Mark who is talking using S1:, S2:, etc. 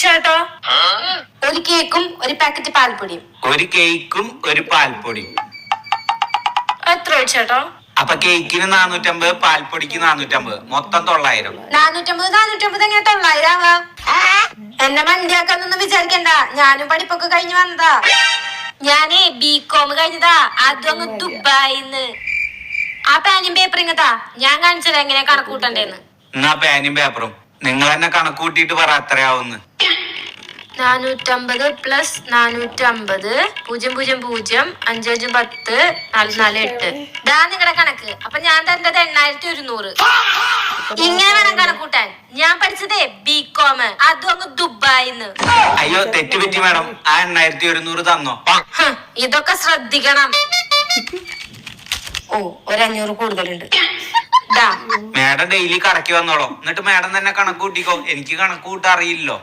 S1: ചേട്ടാ, ഒരു കേക്കും ഒരു പാക്കറ്റ് പാൽപ്പൊടിയും.
S2: ഒരു കേക്കും ഒരു പാൽപ്പൊടിയും.
S1: എത്ര ചേട്ടാ?
S2: അപ്പൊ കേക്കിന് 450, പാൽപ്പൊടിക്ക് 450, മൊത്തം 900.
S1: 450 എങ്ങനെ 900 ആവാ? എന്നെ മണ്ടിയാക്കാന്നൊന്നും വിചാരിക്കണ്ട, ഞാനും പഠിപ്പൊക്കെ കഴിഞ്ഞ് വന്നതാ. ഞാനേ BCom കഴിഞ്ഞതാ, അതും അങ്ങ് ദുബായിന്ന്. ആ പാനും പേപ്പർ ഇങ്ങത്താ, ഞാൻ കാണിച്ചത് എങ്ങനെ കണക്കൂട്ടണ്ടേന്ന്.
S2: എന്നാ പാനും പേപ്പറും നിങ്ങൾ തന്നെ കണക്ക് കൂട്ടിയിട്ട് പറ എത്രയാവുന്ന്.
S1: 450 + 450 000 5 5 10 4 4 8. ഇതാ നിങ്ങളുടെ കണക്ക്. അപ്പൊ ഞാൻ തരേണ്ടത് 8100. ഇങ്ങനെ വേണം കണക്കൂട്ടാൻ. ഞാൻ പഠിച്ചതേ BCom, അതും അങ്ങ് ദുബായിന്ന്.
S2: അയ്യോ തെറ്റുപറ്റി മാഡം, ആ 8100 തന്നോ?
S1: ഇതൊക്കെ ശ്രദ്ധിക്കണം. ഓ, 500 കൂടുതലുണ്ട്.
S2: മാഡം ഡെയിലി കടക്കി വന്നോളൂ, എന്നിട്ട് മാഡം തന്നെ കണക്ക് കൂട്ടിക്കോ. എനിക്ക് കണക്ക് കൂട്ടാൻ അറിയില്ലോ.